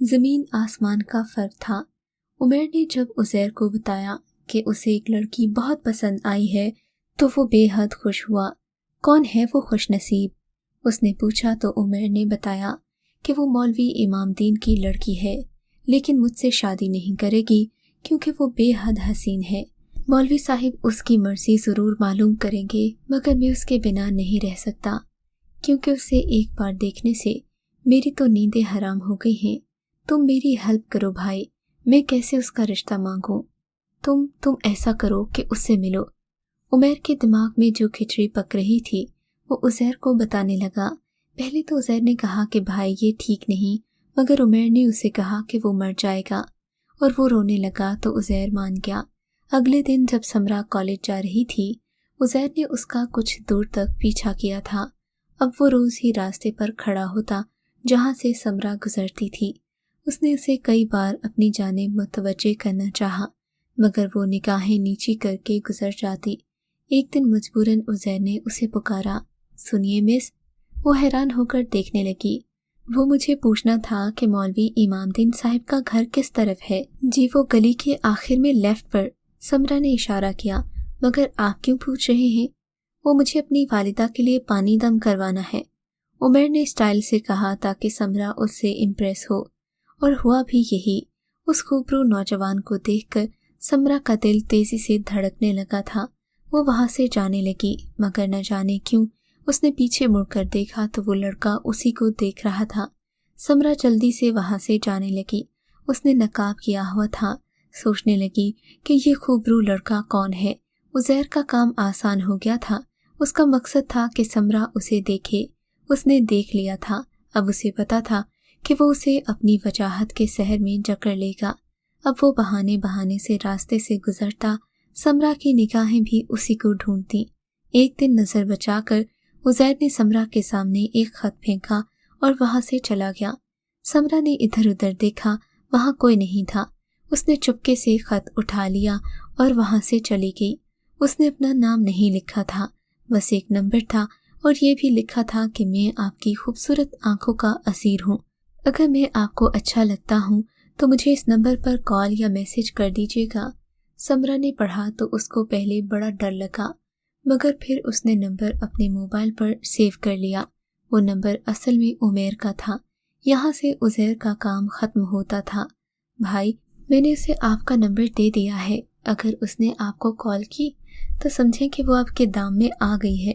زمین آسمان کا فرق تھا۔ عمیر نے جب عزیر کو بتایا کہ اسے ایک لڑکی بہت پسند آئی ہے تو وہ بے حد خوش ہوا۔ کون ہے وہ خوش نصیب؟ اس نے پوچھا تو عمیر نے بتایا کہ وہ مولوی امام دین کی لڑکی ہے، لیکن مجھ سے شادی نہیں کرے گی کیونکہ وہ بے حد حسین ہے۔ مولوی صاحب اس کی مرضی ضرور معلوم کریں گے، مگر میں اس کے بنا نہیں رہ سکتا، کیونکہ اسے ایک بار دیکھنے سے میری تو نیندیں حرام ہو گئی ہیں۔ تم میری ہیلپ کرو بھائی، میں کیسے اس کا رشتہ مانگوں؟ تم ایسا کرو کہ اس سے ملو۔ عمیر کے دماغ میں جو کھچڑی پک رہی تھی وہ عزیر کو بتانے لگا۔ پہلے تو عزیر نے کہا کہ بھائی یہ ٹھیک نہیں، مگر عمیر نے اسے کہا کہ وہ مر جائے گا، اور وہ رونے لگا تو عزیر مان گیا۔ اگلے دن جب سمرا کالج جا رہی تھی، عزیر نے اس کا کچھ دور تک پیچھا کیا تھا۔ اب وہ روز ہی راستے پر کھڑا ہوتا جہاں سے سمرا گزرتی تھی۔ اس نے اسے کئی بار اپنی جانب متوجہ کرنا چاہا، مگر وہ نگاہیں نیچی کر کے گزر جاتی۔ ایک دن مجبوراً عزیر نے اسے پکارا، سنیے مس۔ وہ حیران ہو کر دیکھنے لگی۔ وہ مجھے پوچھنا تھا کہ مولوی امام دین صاحب کا گھر کس طرف ہے؟ جی وہ گلی کے آخر میں لیفٹ پر، سمرا نے اشارہ کیا۔ مگر آپ کیوں پوچھ رہے ہیں؟ وہ مجھے اپنی والدہ کے لیے پانی دم کروانا ہے، عمیر نے اسٹائل سے کہا تاکہ سمرا اس سے امپریس ہو، اور ہوا بھی یہی۔ اس خوبرو نوجوان کو دیکھ کر سمرا کا دل تیزی سے دھڑکنے لگا تھا۔ وہ وہاں سے جانے لگی، مگر نہ جانے کیوں اس نے پیچھے مڑ کر دیکھا تو وہ لڑکا اسی کو دیکھ رہا تھا۔ سمرا جلدی سے وہاں سے جانے لگی۔ اس نے نقاب کیا ہوا تھا۔ سوچنے لگی کہ یہ خوبرو لڑکا کون ہے۔ عزیر کا کام آسان ہو گیا تھا۔ اس کا مقصد تھا کہ سمرا اسے دیکھے۔ اس نے دیکھ لیا تھا۔ اب اسے پتا تھا کہ وہ اسے اپنی وجاہت کے سحر میں جکڑ لے گا۔ اب وہ بہانے سے راستے سے گزرتا، سمرا کی نگاہیں بھی اسی کو ڈھونڈتی۔ ایک دن نظر بچا کر عزیر نے سمرا کے سامنے ایک خط پھینکا اور وہاں سے چلا گیا۔ سمرا نے ادھر ادھر دیکھا، وہاں کوئی نہیں تھا۔ اس نے چپکے سے خط اٹھا لیا اور وہاں سے چلی گئی۔ اس نے اپنا نام نہیں لکھا تھا، بس ایک نمبر تھا، اور یہ بھی لکھا تھا کہ میں آپ کی خوبصورت آنکھوں کا اسیر ہوں۔ اگر میں آپ کو اچھا لگتا ہوں تو مجھے اس نمبر پر کال یا میسج کر دیجیے گا۔ سمرا نے پڑھا تو اس کو پہلے بڑا ڈر لگا، مگر پھر اس نے نمبر اپنے موبائل پر سیو کر لیا۔ وہ نمبر اصل میں عمیر کا تھا۔ یہاں سے عزیر کا کام ختم ہوتا تھا۔ بھائی، میں نے اسے آپ کا نمبر دے دیا ہے، اگر اس نے آپ کو کال کی تو سمجھیں کہ وہ آپ کے دام میں آ گئی ہے،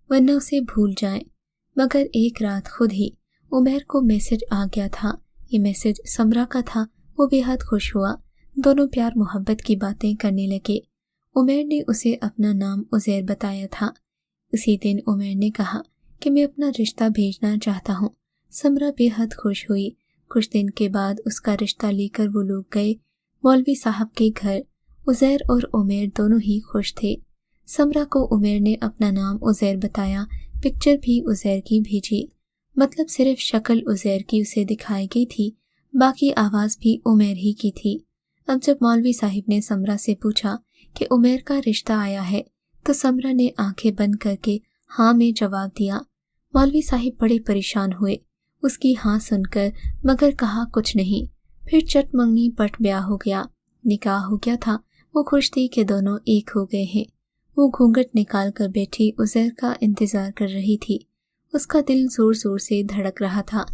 ورنہ اسے بھول جائیں۔ مگر ایک رات خود ہی عمیر کو میسج آ گیا تھا۔ یہ میسج سمرا کا تھا۔ وہ بے حد خوش ہوا۔ دونوں پیار محبت کی باتیں کرنے لگے۔ عمیر نے اسے اپنا نام عزیر بتایا تھا۔ اسی دن عمیر نے کہا کہ میں اپنا رشتہ بھیجنا چاہتا ہوں۔ سمرا بے حد خوش ہوئی۔ کچھ دن کے بعد اس کا رشتہ لے کر وہ لوگ گئے مولوی صاحب کے گھر۔ عزیر اور عمیر دونوں ہی خوش تھے۔ سمرا کو عمیر نے اپنا نام عزیر بتایا، پکچر بھی عزیر کی بھیجی، مطلب صرف شکل عزیر کی اسے دکھائی گئی تھی، باقی آواز بھی عمیر ہی کی تھی۔ اب جب مولوی صاحب نے سمرا سے پوچھا کہ عمیر کا رشتہ آیا ہے تو سمرا نے آنکھیں بند کر کے ہاں میں جواب دیا۔ مولوی صاحب بڑے پریشان ہوئے اس کی ہاں سن کر، مگر کہا کچھ نہیں۔ پھر چٹ منگنی پٹ بیاہ ہو گیا، نکاح ہو گیا تھا۔ وہ خوش تھی کہ دونوں ایک ہو گئے ہیں۔ وہ گھونگھٹ نکال کر بیٹھی عزیر کا انتظار کر رہی تھی۔ اس کا دل زور زور سے دھڑک رہا تھا۔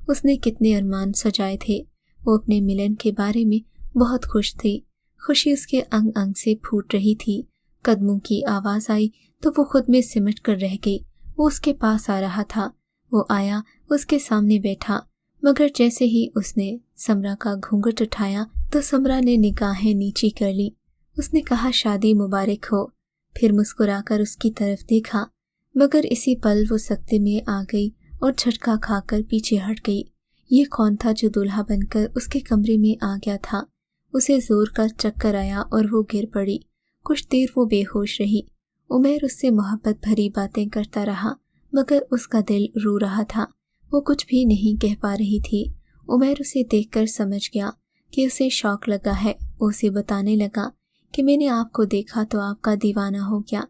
اس نے کتنے ارمان سجائے تھے۔ وہ اپنے ملن کے بارے میں بہت خوش تھی۔ خوشی اس کے انگ انگ سے پھوٹ رہی تھی۔ قدموں کی آواز آئی تو وہ خود میں سمٹ کر رہ گئی۔ وہ اس کے پاس آ رہا تھا۔ وہ آیا، اس کے سامنے بیٹھا، مگر جیسے ہی اس نے سمرا کا گھونگھٹ اٹھایا تو سمرا نے نگاہیں نیچی کر لی۔ اس نے کہا شادی مبارک ہو، پھر مسکرا کر اس کی طرف دیکھا، مگر اسی پل وہ سکتے میں آ گئی اور جھٹکا کھا کر پیچھے ہٹ گئی۔ یہ کون تھا جو دولہا بن کر اس کے کمرے میں آ گیا تھا؟ اسے زور کا چکر آیا اور وہ گر پڑی۔ کچھ دیر وہ بے ہوش رہی۔ عمیر اس سے محبت بھری باتیں کرتا رہا، مگر اس کا دل رو رہا تھا۔ وہ کچھ بھی نہیں کہہ پا رہی تھی۔ عمیر اسے دیکھ کر سمجھ گیا کہ اسے شوق لگا ہے۔ وہ اسے بتانے لگا کہ میں نے آپ کو دیکھا تو آپ کا دیوانہ ہو گیا،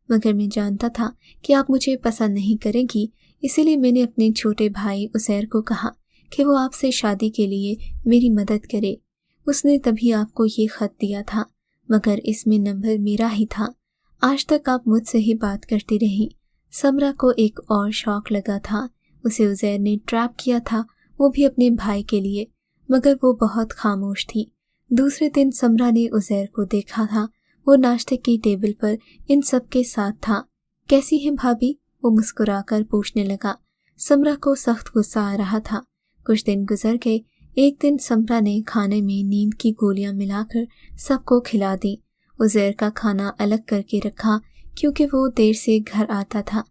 مگر میں جانتا تھا کہ آپ مجھے پسند نہیں کریں گی، اسی لیے میں نے اپنے چھوٹے بھائی عزیر کو کہا کہ وہ آپ سے شادی کے لیے میری مدد کرے۔ اس نے تبھی آپ کو یہ خط دیا تھا، مگر اس میں نمبر میرا ہی تھا۔ آج تک آپ مجھ سے ہی بات کرتی رہیں۔ سمرہ کو ایک اور شوق لگا تھا، اسے عزیر نے ٹریپ کیا تھا، وہ بھی اپنے بھائی کے لیے، مگر وہ بہت خاموش تھی۔ دوسرے دن سمرہ نے عزیر کو دیکھا تھا، وہ ناشتے کی ٹیبل پر ان سب کے ساتھ تھا۔ کیسی ہیں بھابھی؟ وہ مسکرا کر پوچھنے لگا۔ سمرہ کو سخت غصہ آ رہا تھا۔ کچھ دن گزر گئے۔ ایک دن سمرہ نے کھانے میں نیند کی گولیاں ملا کر سب کو کھلا دی۔ عزیر کا کھانا الگ کر کے رکھا کیونکہ وہ دیر سے گھر آتا تھا،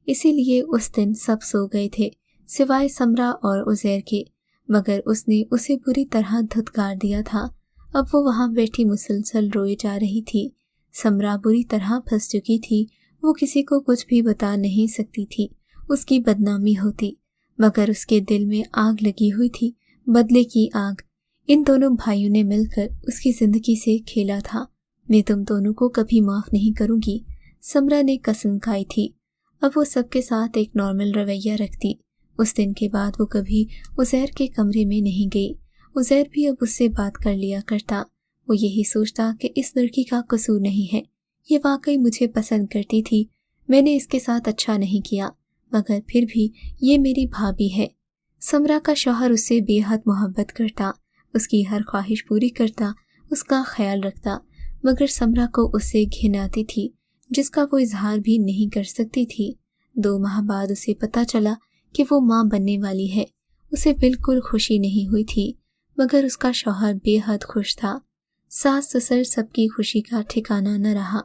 اسی لیے اس دن سب سو گئے تھے سوائے سمرہ اور عزیر کے، مگر اس نے اسے بری طرح دھتکار دیا تھا۔ اب وہ وہاں بیٹھی مسلسل روئے جا رہی تھی۔ سمرہ بری طرح پھنس چکی تھی، وہ کسی کو کچھ بھی بتا نہیں سکتی تھی، اس کی بدنامی ہوتی، مگر اس کے دل میں آگ لگی ہوئی تھی، بدلے کی آگ۔ ان دونوں بھائیوں نے مل کر اس کی زندگی سے کھیلا تھا۔ میں تم دونوں کو کبھی معاف نہیں کروں گی، سمرہ نے قسم کھائی تھی۔ اب وہ سب کے ساتھ ایک نارمل رویہ رکھتی۔ اس دن کے بعد وہ کبھی عزیر کے کمرے میں نہیں گئی۔ عزیر بھی اب اس سے بات کر لیا کرتا۔ وہ یہی سوچتا کہ اس لڑکی کا قصور نہیں ہے، یہ واقعی مجھے پسند کرتی تھی، میں نے اس کے ساتھ اچھا نہیں کیا، مگر پھر بھی یہ میری بھابھی ہے۔ سمرہ کا شوہر اس سے بے حد محبت کرتا، اس کی ہر خواہش پوری کرتا، اس کا خیال رکھتا، مگر سمرہ کو اس سے گھن آتی تھی جس کا وہ اظہار بھی نہیں کر سکتی تھی۔ 2 ماہ بعد اسے پتہ چلا کہ وہ ماں بننے والی ہے۔ اسے بالکل خوشی نہیں ہوئی تھی، مگر اس کا شوہر بے حد خوش تھا۔ ساس سسر سب کی خوشی کا ٹھکانہ نہ رہا۔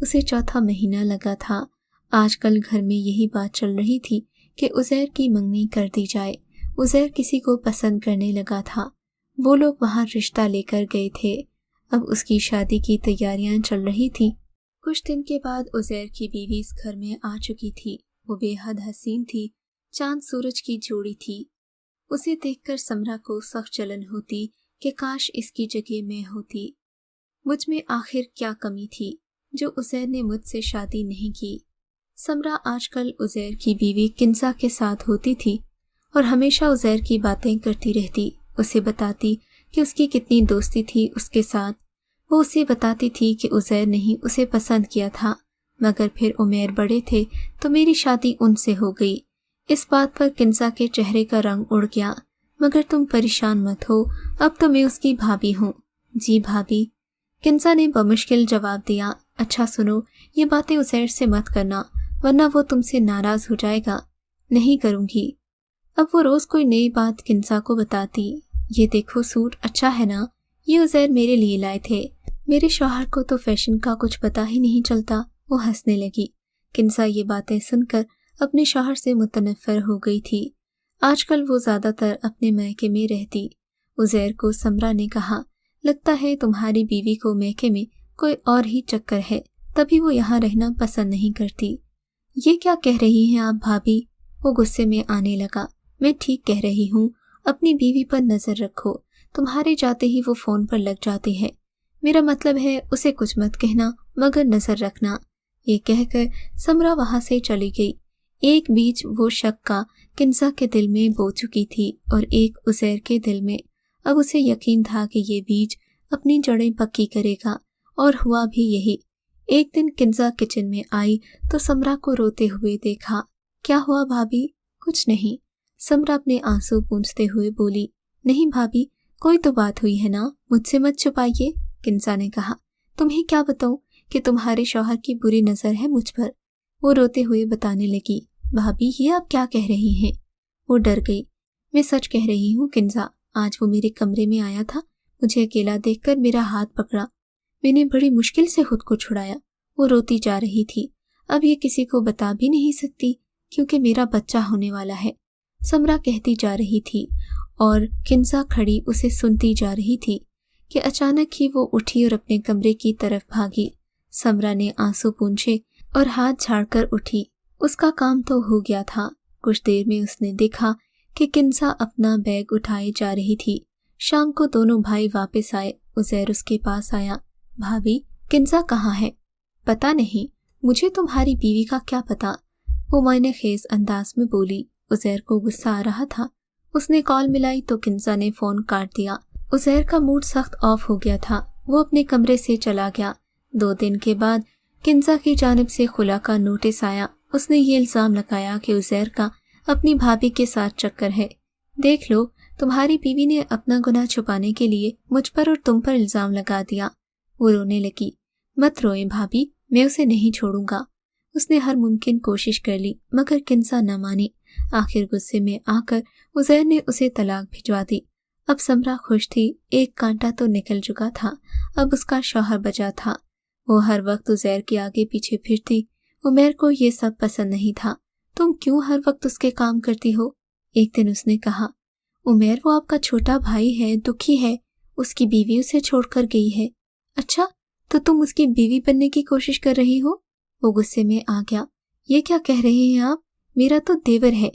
اسے 4تھا مہینہ لگا تھا۔ آج کل گھر میں یہی بات چل رہی تھی کہ عزیر کی منگنی کر دی جائے۔ عزیر کسی کو پسند کرنے لگا تھا، وہ لوگ وہاں رشتہ لے کر گئے تھے، اب اس کی شادی کی تیاریاں چل رہی تھی۔ کچھ دن کے بعد عزیر کی بیوی اس گھر میں آ چکی تھی۔ وہ بے حد حسین تھی، چاند سورج کی جوڑی تھی۔ اسے دیکھ کر سمرہ کو سخت جلن ہوتی کہ کاش اس کی جگہ میں ہوتی۔ مجھ میں آخر کیا کمی تھی جو عزیر نے مجھ سے شادی نہیں کی؟ سمرہ آج کل عزیر کی بیوی کنزا کے ساتھ ہوتی تھی اور ہمیشہ عزیر کی باتیں کرتی رہتی، اسے بتاتی کہ اس کی کتنی دوستی تھی اس کے ساتھ۔ وہ اسے بتاتی تھی کہ عزیر نے اسے پسند کیا تھا، مگر پھر عمیر بڑے تھے تو میری شادی ان سے ہو گئی۔ اس بات پر کنزا کے چہرے کا رنگ اڑ گیا۔ مگر تم پریشان مت ہو، اب تو میں اس کی بھابھی ہوں۔ جی بھابھی، کنزا نے بمشکل جواب دیا۔ اچھا سنو، یہ باتیں عزیر سے مت کرنا ورنہ وہ تم سے ناراض ہو جائے گا۔ نہیں کروں گی۔ اب وہ روز کوئی نئی بات کنزا کو بتاتی۔ یہ دیکھو سوٹ اچھا ہے نا، یہ عزیر میرے لیے لائے تھے، میرے شوہر کو تو فیشن کا کچھ پتہ ہی نہیں چلتا۔ وہ ہنسنے لگی۔ کنزا یہ باتیں سن کر اپنے شوہر سے متنفر ہو گئی تھی۔ آج کل وہ زیادہ تر اپنے میکے میں رہتی۔ عزیر کو سمرہ نے کہا، لگتا ہے تمہاری بیوی کو میکے میں کوئی اور ہی چکر ہے، تبھی وہ یہاں رہنا پسند نہیں کرتی۔ یہ کیا کہہ رہی ہیں آپ بھابھی؟ وہ غصے میں آنے لگا۔ میں ٹھیک کہہ رہی ہوں، اپنی بیوی پر نظر رکھو، تمہارے جاتے ہی وہ فون پر لگ جاتی ہے، میرا مطلب ہے اسے کچھ مت کہنا مگر نظر رکھنا۔ یہ کہہ کر سمرہ وہاں سے چلی گئی۔ ایک بیچ وہ شک کا کنزا کے دل میں بو چکی تھی اور ایک عزیر کے دل میں۔ اب اسے یقین تھا کہ یہ بیج اپنی جڑیں پکی کرے گا، اور ہوا بھی یہی۔ ایک دن کنزا کچن میں آئی تو سمرہ کو روتے ہوئے دیکھا۔ کیا ہوا بھابھی؟ کچھ نہیں، سمرہ اپنے آنسو پونچھتے ہوئے بولی۔ نہیں بھابھی، کوئی تو بات ہوئی ہے نا، مجھ سے مت چھپائیے۔ کنزا نے کہا، تمہیں کیا بتاؤں کہ تمہارے شوہر کی بری نظر ہے مجھ پر۔ وہ روتے ہوئے بتانے لگی، بھابھی یہ آپ کیا کہہ رہی ہیں؟ وہ ڈر گئی۔ میں سچ کہہ رہی ہوں کنزا، آج وہ میرے کمرے میں آیا تھا، مجھے اکیلا دیکھ کر میرا ہاتھ پکڑا، میں نے بڑی مشکل سے خود کو چھڑایا۔ وہ روتی جا رہی تھی۔ اب یہ کسی کو بتا بھی نہیں سکتی کیونکہ میرا بچہ ہونے والا ہے، سمرہ کہتی جا رہی تھی، اور کنزا کھڑی اسے سنتی جا رہی تھی کہ اچانک ہی وہ اٹھی اور اپنے کمرے کی طرف بھاگی۔ سمرہ نے آنسو پونچھے اور ہاتھ جھاڑ کر اٹھی۔ اس کا کام تو ہو گیا تھا۔ کچھ دیر میں اس نے دیکھا کہ کنزا اپنا بیگ اٹھائے جا رہی تھی۔ شام کو دونوں بھائی واپس آئے۔ عزیر اس کے پاس آیا، بھابھی کنزا کہاں ہے؟ پتہ نہیں، مجھے تمہاری بیوی کا کیا پتا، وہ معنی خیز انداز میں بولی۔ عزیر کو غصہ آ رہا تھا، اس نے کال ملائی تو کنزا نے فون کاٹ دیا۔ عزیر کا موڈ سخت آف ہو گیا تھا، وہ اپنے کمرے سے چلا گیا۔ 2 دن کے بعد کنزا کی جانب سے خلا کا نوٹس آیا۔ اس نے یہ الزام لگایا کہ عزیر کا اپنی بھابھی کے ساتھ چکر ہے۔ دیکھ لو، تمہاری بیوی نے اپنا گناہ چھپانے کے لیے مجھ پر اور تم پر الزام لگا دیا۔ وہ رونے لگی۔ مت روئیں بھابھی، میں اسے نہیں چھوڑوں گا۔ اس نے ہر ممکن کوشش کر لی مگر کنزا نہ مانی۔ آخر غصے میں آ کر عزیر نے اسے طلاق بھجوا دی۔ اب سمرا خوش تھی، ایک کانٹا تو نکل چکا تھا، اب اس کا شوہر بچا تھا۔ وہ ہر وقت عزیر کے آگے پیچھے پھرتی۔ عمیر کو یہ سب پسند نہیں تھا۔ تم کیوں ہر وقت اس کے کام کرتی ہو؟ ایک دن اس نے کہا۔ عمیر وہ آپ کا چھوٹا بھائی ہے، دکھی ہے، اس کی بیوی اسے چھوڑ کر گئی ہے۔ اچھا، تو تم اس کی بیوی بننے کی کوشش کر رہی ہو؟ وہ غصے میں آ گیا۔ یہ کیا کہہ رہے ہیں آپ؟ میرا تو دیور ہے۔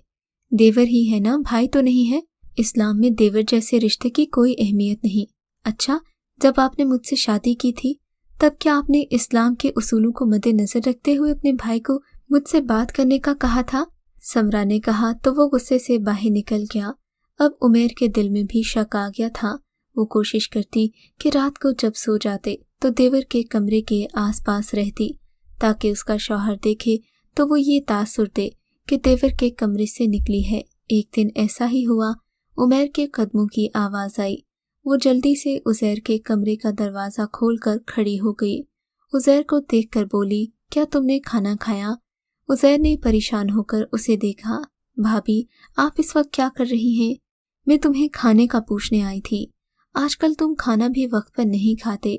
دیور ہی ہے نا، بھائی تو نہیں ہے۔ اسلام میں دیور جیسے رشتے کی کوئی اہمیت نہیں۔ اچھا، جب آپ نے مجھ سے شادی کی تھی تب کیا آپ نے اسلام کے اصولوں کو مد نظر رکھتے ہوئے اپنے بھائی کو مجھ سے بات کرنے کا کہا تھا؟ سمرا نے کہا تو وہ غصے سے باہر نکل گیا۔ اب عمیر کے دل میں بھی شک آ گیا تھا۔ وہ کوشش کرتی کہ رات کو جب سو جاتے تو دیور کے کمرے کے آس پاس رہتی تاکہ اس کا شوہر دیکھے تو وہ یہ تاثر دے کہ دیور کے کمرے سے نکلی ہے۔ ایک دن ایسا ہی ہوا، عمیر کے قدموں کی آواز آئی۔ وہ جلدی سے عزیر کے کمرے کا دروازہ کھول کر کھڑی ہو گئی۔ عزیر کو دیکھ کر بولی، کیا تم نے کھانا کھایا؟ عزیر نے پریشان ہو کر اسے دیکھا۔ بھابھی، آپ اس وقت کیا کر رہی ہیں؟ میں تمہیں کھانے کا پوچھنے آئی تھی۔ آج کل تم کھانا بھی وقت پر نہیں کھاتے۔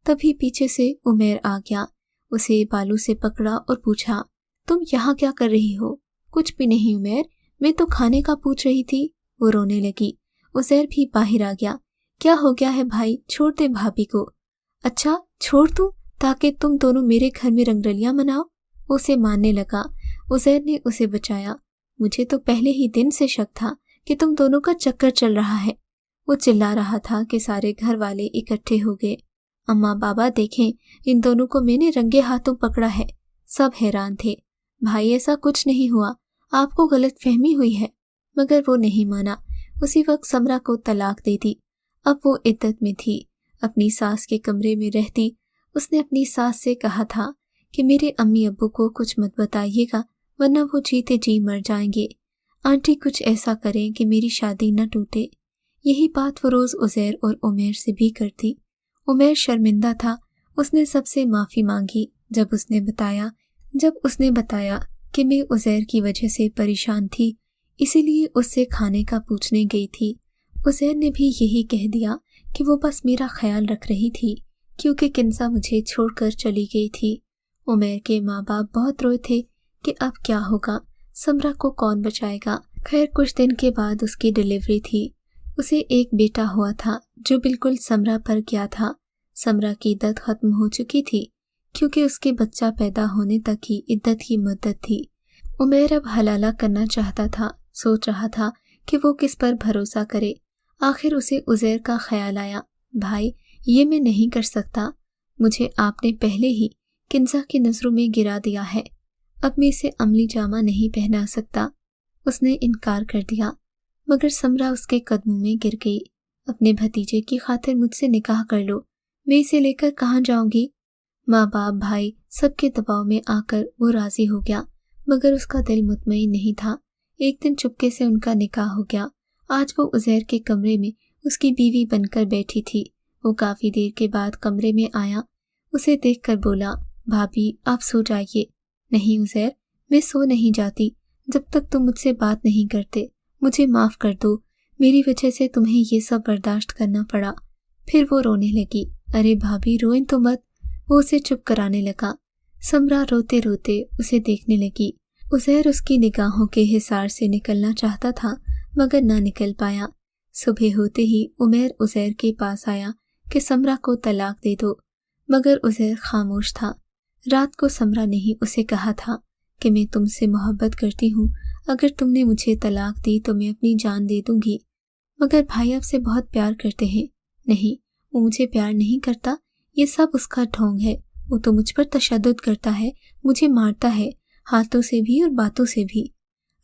تبھی پیچھے سے عمیر آ گیا، اسے بالوں سے پکڑا اور پوچھا، تم یہاں کیا کر رہی ہو؟ کچھ بھی نہیں عمیر، میں تو کھانے کا پوچھ رہی تھی۔ وہ رونے لگی۔ عزیر بھی باہر آ گیا۔ کیا ہو گیا ہے بھائی؟ چھوڑ دے بھابھی کو۔ اچھا چھوڑ دوں تاکہ تم دونوں میرے گھر میں رنگرلیاں مناؤ؟ اسے ماننے لگا۔ عزیر نے اسے بچایا۔ مجھے تو پہلے ہی دن سے شک تھا کہ تم دونوں کا چکر چل رہا ہے۔ وہ چلا رہا تھا کہ سارے گھر والے اکٹھے ہو گئے۔ اماں بابا دیکھیں، ان دونوں کو میں نے رنگے ہاتھوں پکڑا ہے۔ سب حیران تھے۔ بھائی ایسا کچھ نہیں ہوا، آپ کو غلط فہمی ہوئی ہے۔ مگر وہ نہیں مانا۔ اسی وقت سمرا کو طلاق دے دی۔ اب وہ عدت میں تھی، اپنی ساس کے کمرے میں رہتی۔ اس نے اپنی ساس سے کہا تھا کہ میرے امی ابو کو کچھ مت بتائیے گا ورنہ وہ جیتے جی مر جائیں گے۔ آنٹی کچھ ایسا کریں کہ میری شادی نہ ٹوٹے۔ یہی بات وہ روز عزیر اور عمیر سے بھی کرتی۔ عمیر شرمندہ تھا۔ اس نے سب سے معافی مانگی۔ جب اس نے بتایا کہ میں عزیر کی وجہ سے پریشان تھی، اسی لیے اس سے کھانے کا پوچھنے گئی تھی۔ عزیر نے بھی یہی کہہ دیا کہ وہ بس میرا خیال رکھ رہی تھی کیونکہ کنزا مجھے چھوڑ کر چلی گئی تھی۔ عمیر کے ماں باپ بہت روئے تھے کہ اب کیا ہوگا، سمرا کو کون بچائے گا۔ خیر کچھ دن کے بعد اس کی ڈیلیوری تھی۔ اسے ایک بیٹا ہوا تھا جو بالکل سمرا پر گیا تھا۔ سمرا کی عدت ختم ہو چکی تھی کیونکہ اس کے بچہ پیدا ہونے تک ہی عدت کی مدت تھی۔ عمیر اب حلالہ کرنا چاہتا تھا، سوچ رہا تھا کہ وہ کس پر بھروسہ کرے۔ آخر اسے عزیر کا خیال آیا۔ بھائی، یہ میں نہیں کر سکتا، مجھے آپ نے پہلے ہی کنزا کی نظروں میں گرا دیا ہے، اب میں اسے عملی جامہ نہیں پہنا سکتا۔ اس نے انکار کر دیا، مگر سمرا اس کے قدموں میں گر گئی۔ اپنے بھتیجے کی خاطر مجھ سے نکاح کر لو، میں اسے لے کر کہاں جاؤں گی؟ ماں باپ بھائی سب کے دباؤ میں آ کر وہ راضی ہو گیا، مگر اس کا دل مطمئن نہیں تھا۔ ایک دن چپکے سے ان کا نکاح ہو گیا۔ آج وہ عزیر کے کمرے میں اس کی بیوی بن کر بیٹھی تھی۔ وہ کافی دیر کے بعد کمرے میں آیا، اسے دیکھ کر بولا، بھابھی آپ سو جائیے۔ نہیں عزیر، میں سو نہیں جاتی جب تک تم مجھ سے بات نہیں کرتے۔ مجھے معاف کر دو، میری وجہ سے تمہیں یہ سب برداشت کرنا پڑا۔ پھر وہ رونے لگی۔ ارے بھابھی روئیں تو مت۔ وہ اسے چپ کرانے لگا۔ سمرا روتے روتے اسے دیکھنے لگی۔ عزیر اس کی نگاہوں کے حصار سے نکلنا چاہتا تھا مگر نہ نکل پایا۔ صبح ہوتے ہی عمیر عزیر کے پاس آیا کہ سمرا کو طلاق دے دو، مگر عزیر خاموش تھا۔ رات کو سمرا نے ہی اسے کہا تھا کہ میں تم سے محبت کرتی ہوں، اگر تم نے مجھے طلاق دی تو میں اپنی جان دے دوں گی۔ مگر بھائی آپ سے بہت پیار کرتے ہیں۔ نہیں، وہ مجھے پیار نہیں کرتا، یہ سب اس کا ڈھونگ ہے۔ وہ تو مجھ پر تشدد کرتا ہے، مجھے مارتا ہے، ہاتھوں سے بھی اور باتوں سے بھی۔